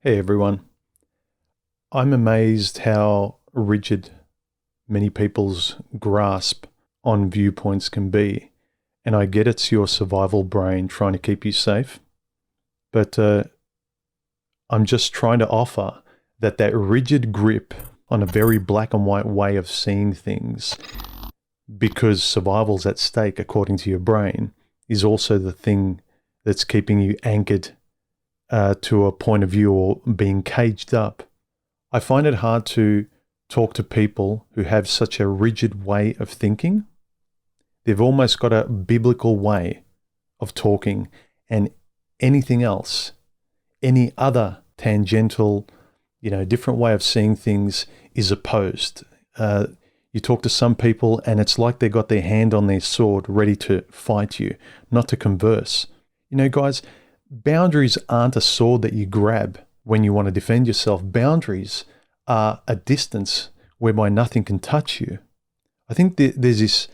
Hey everyone. I'm amazed how rigid many people's grasp on viewpoints can be. And I get it's your survival brain trying to keep you safe. But I'm just trying to offer that rigid grip on a very black and white way of seeing things, because survival's at stake according to your brain, is also the thing that's keeping you anchored to a point of view or being caged up. I find it hard to talk to people who have such a rigid way of thinking. They've almost got a biblical way of talking, and anything else, any other tangential, different way of seeing things is opposed. You talk to some people and it's like they got their hand on their sword ready to fight you, not to converse. Guys, boundaries aren't a sword that you grab when you want to defend yourself. Boundaries are a distance whereby nothing can touch you. I think there's this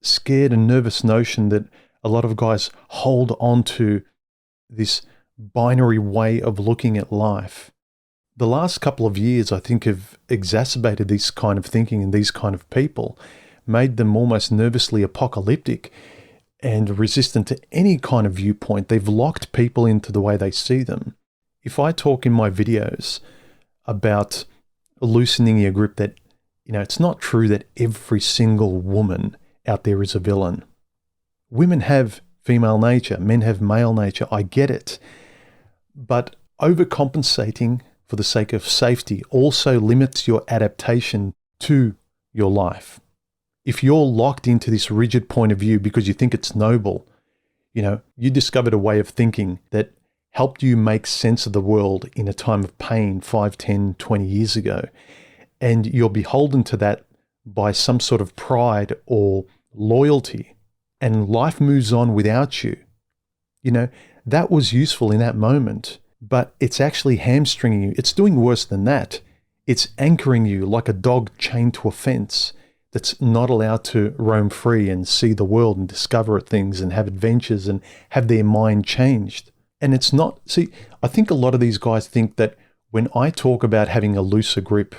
scared and nervous notion that a lot of guys hold on to this binary way of looking at life. The last couple of years, I think, have exacerbated this kind of thinking and these kind of people, made them almost nervously apocalyptic and resistant to any kind of viewpoint. They've locked people into the way they see them. If I talk in my videos about loosening your grip, that, it's not true that every single woman out there is a villain. Women have female nature, men have male nature, I get it. But overcompensating for the sake of safety also limits your adaptation to your life. If you're locked into this rigid point of view because you think it's noble, you discovered a way of thinking that helped you make sense of the world in a time of pain 5, 10, 20 years ago, and you're beholden to that by some sort of pride or loyalty, and life moves on without you. That was useful in that moment, but it's actually hamstringing you. It's doing worse than that. It's anchoring you like a dog chained to a fence that's not allowed to roam free and see the world and discover things and have adventures and have their mind changed. And it's not, I think a lot of these guys think that when I talk about having a looser grip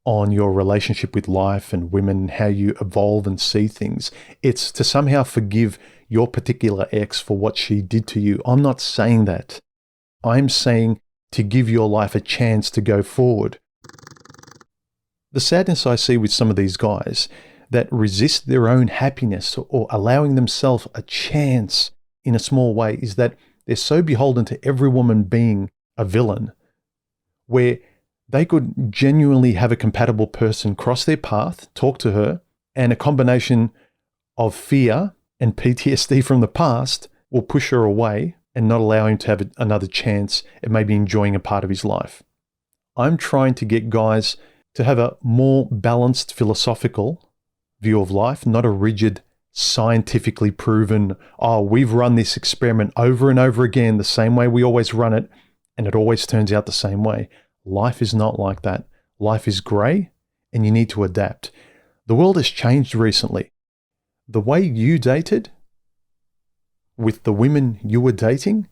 on your relationship with life and women, how you evolve and see things, it's to somehow forgive your particular ex for what she did to you. I'm not saying that. I'm saying to give your life a chance to go forward. The sadness I see with some of these guys that resist their own happiness or allowing themselves a chance in a small way is that they're so beholden to every woman being a villain, where they could genuinely have a compatible person cross their path, talk to her, and a combination of fear and PTSD from the past will push her away and not allow him to have another chance at maybe enjoying a part of his life. I'm trying to get guys to have a more balanced philosophical view of life, not a rigid, scientifically proven, we've run this experiment over and over again the same way we always run it, and it always turns out the same way. Life is not like that. Life is grey, and you need to adapt. The world has changed recently. The way you dated with the women you were dating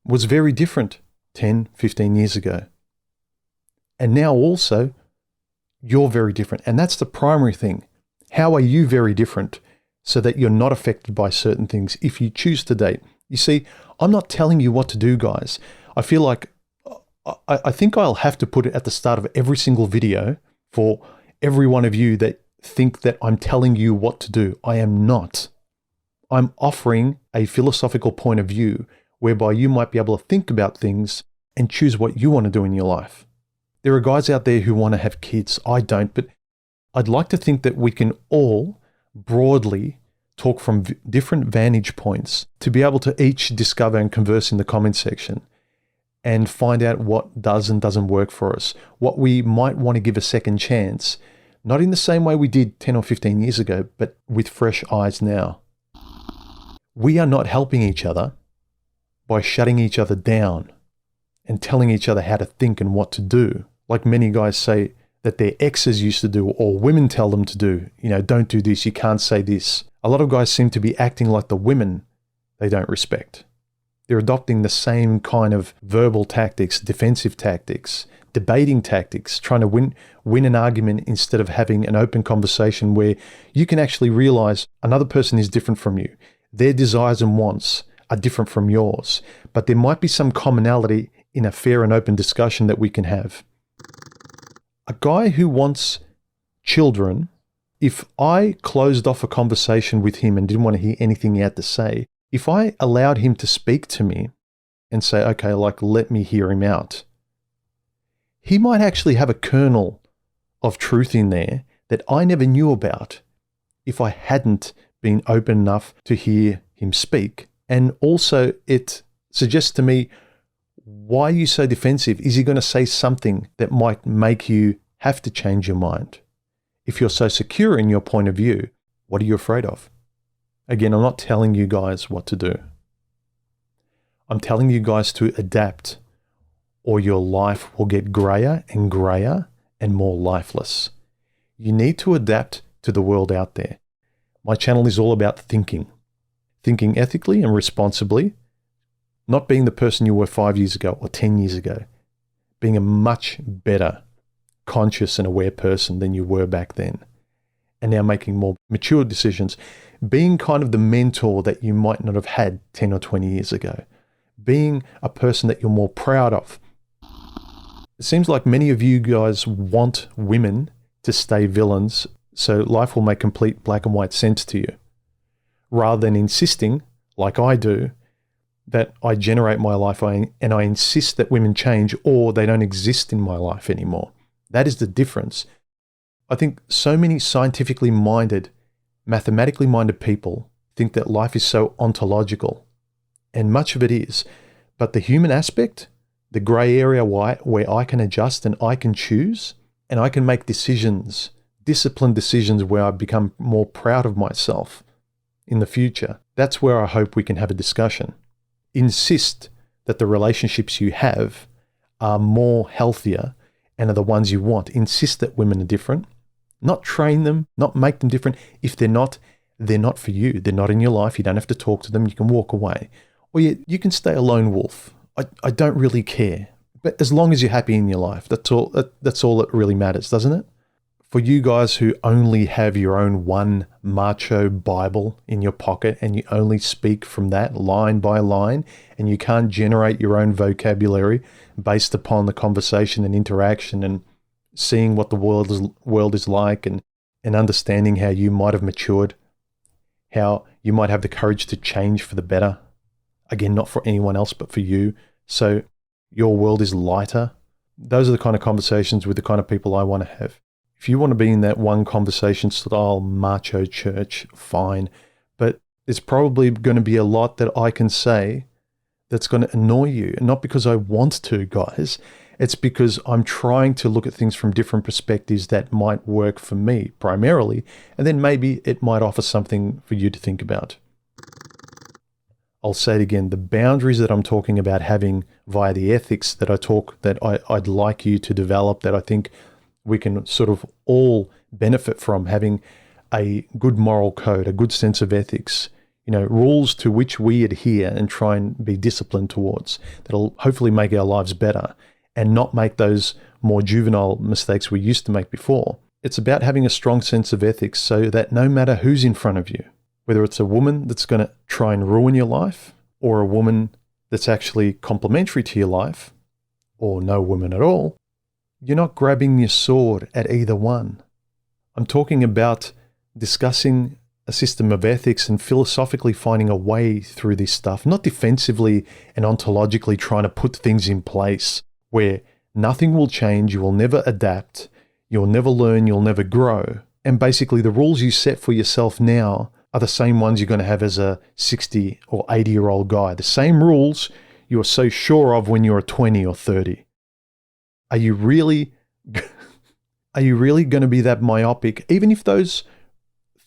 was very different 10, 15 years ago. And now also, you're very different. And that's the primary thing. How are you very different so that you're not affected by certain things if you choose to date? You see, I'm not telling you what to do, guys. I feel like I think I'll have to put it at the start of every single video for every one of you that think that I'm telling you what to do. I am not. I'm offering a philosophical point of view whereby you might be able to think about things and choose what you want to do in your life. There are guys out there who want to have kids. I don't, but I'd like to think that we can all broadly talk from different vantage points to be able to each discover and converse in the comment section and find out what does and doesn't work for us, what we might want to give a second chance, not in the same way we did 10 or 15 years ago, but with fresh eyes now. We are not helping each other by shutting each other down and telling each other how to think and what to do, like many guys say that their exes used to do, or women tell them to do. Don't do this, you can't say this. A lot of guys seem to be acting like the women they don't respect. They're adopting the same kind of verbal tactics, defensive tactics, debating tactics, trying to win an argument instead of having an open conversation where you can actually realize another person is different from you. Their desires and wants are different from yours, but there might be some commonality in a fair and open discussion that we can have. A guy who wants children, if I closed off a conversation with him and didn't want to hear anything he had to say, if I allowed him to speak to me and say, okay, like, let me hear him out, he might actually have a kernel of truth in there that I never knew about if I hadn't been open enough to hear him speak. And also it suggests to me, why are you so defensive? Is he going to say something that might make you have to change your mind? If you're so secure in your point of view, what are you afraid of? Again, I'm not telling you guys what to do. I'm telling you guys to adapt, or your life will get grayer and more lifeless. You need to adapt to the world out there. My channel is all about thinking ethically and responsibly, not being the person you were 5 years ago or 10 years ago, being a much better, conscious and aware person than you were back then, and now making more mature decisions, being kind of the mentor that you might not have had 10 or 20 years ago, being a person that you're more proud of. It seems like many of you guys want women to stay villains so life will make complete black and white sense to you, rather than insisting, like I do, that I generate my life and I insist that women change or they don't exist in my life anymore. That is the difference. I think so many scientifically minded, mathematically minded people think that life is so ontological, and much of it is, but the human aspect, the grey area where I can adjust and I can choose and I can make decisions, disciplined decisions where I become more proud of myself in the future. That's where I hope we can have a discussion. Insist that the relationships you have are more healthier and are the ones you want. Insist that women are different. Not train them, not make them different. If they're not for you. They're not in your life. You don't have to talk to them. You can walk away. Or you can stay a lone wolf. I don't really care. But as long as you're happy in your life, that's all that really matters, doesn't it? For you guys who only have your own one macho Bible in your pocket and you only speak from that line by line and you can't generate your own vocabulary based upon the conversation and interaction and seeing what the world is like and understanding how you might have matured, how you might have the courage to change for the better. Again, not for anyone else, but for you. So your world is lighter. Those are the kind of conversations with the kind of people I want to have. If you want to be in that one conversation style macho church, fine. But there's probably going to be a lot that I can say that's going to annoy you. And not because I want to, guys. It's because I'm trying to look at things from different perspectives that might work for me primarily. And then maybe it might offer something for you to think about. I'll say it again, the boundaries that I'm talking about having via the ethics that I'd like you to develop, that I think we can sort of all benefit from, having a good moral code, a good sense of ethics, rules to which we adhere and try and be disciplined towards, that'll hopefully make our lives better and not make those more juvenile mistakes we used to make before. It's about having a strong sense of ethics so that no matter who's in front of you, whether it's a woman that's going to try and ruin your life or a woman that's actually complementary to your life or no woman at all, you're not grabbing your sword at either one. I'm talking about discussing a system of ethics and philosophically finding a way through this stuff, not defensively and ontologically trying to put things in place where nothing will change, you will never adapt, you'll never learn, you'll never grow. And basically the rules you set for yourself now are the same ones you're going to have as a 60 or 80-year-old guy. The same rules you were so sure of when you were 20 or 30. Are you really going to be that myopic? Even if those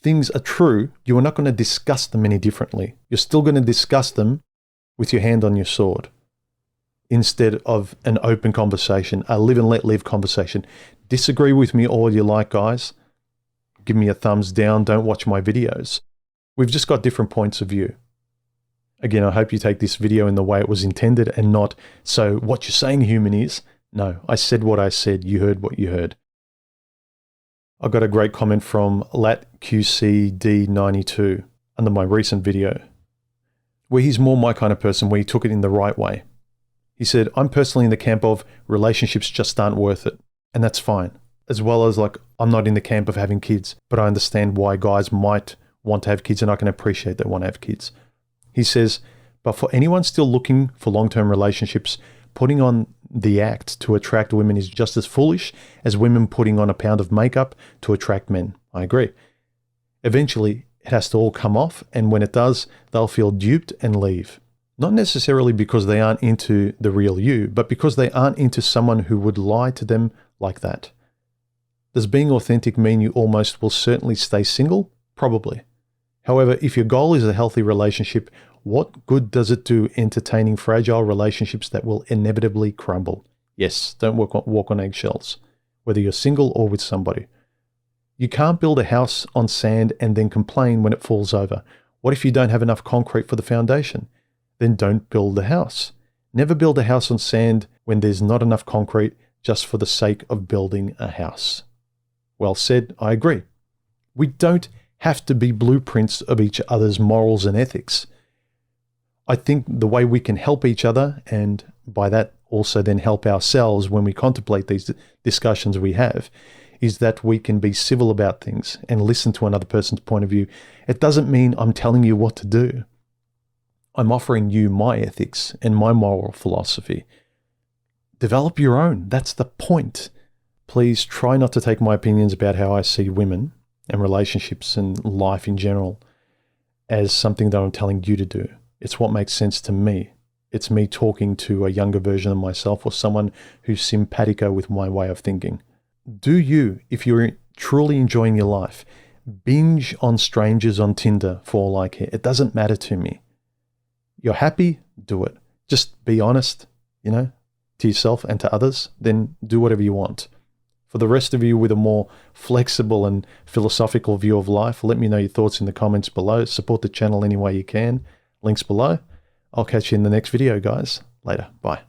things are true, you are not going to discuss them any differently. You're still going to discuss them with your hand on your sword instead of an open conversation, a live and let live conversation. Disagree with me all you like, guys. Give me a thumbs down. Don't watch my videos. We've just got different points of view. Again, I hope you take this video in the way it was intended and not, so what you're saying, human, is. No, I said what I said. You heard what you heard. I got a great comment from LatQCD92 under my recent video, where he's more my kind of person, where he took it in the right way. He said, I'm personally in the camp of relationships just aren't worth it. And that's fine. As well as, like, I'm not in the camp of having kids, but I understand why guys might want to have kids, and I can appreciate they want to have kids. He says, but for anyone still looking for long-term relationships, putting on the act to attract women is just as foolish as women putting on a pound of makeup to attract men. I agree. Eventually, it has to all come off, and when it does, they'll feel duped and leave. Not necessarily because they aren't into the real you, but because they aren't into someone who would lie to them like that. Does being authentic mean you almost will certainly stay single? Probably. However, if your goal is a healthy relationship, what good does it do entertaining fragile relationships that will inevitably crumble? Yes, don't walk on eggshells, whether you're single or with somebody. You can't build a house on sand and then complain when it falls over. What if you don't have enough concrete for the foundation? Then don't build the house. Never build a house on sand when there's not enough concrete just for the sake of building a house. Well said, I agree. We don't have to be blueprints of each other's morals and ethics. I think the way we can help each other, and by that also then help ourselves when we contemplate these discussions we have, is that we can be civil about things and listen to another person's point of view. It doesn't mean I'm telling you what to do. I'm offering you my ethics and my moral philosophy. Develop your own. That's the point. Please try not to take my opinions about how I see women and relationships and life in general as something that I'm telling you to do. It's what makes sense to me. It's me talking to a younger version of myself or someone who's simpatico with my way of thinking. Do you, if you're truly enjoying your life, binge on strangers on Tinder for all I care. It doesn't matter to me. You're happy, do it. Just be honest, to yourself and to others, then do whatever you want. For the rest of you with a more flexible and philosophical view of life, let me know your thoughts in the comments below. Support the channel any way you can. Links below. I'll catch you in the next video, guys. Later. Bye.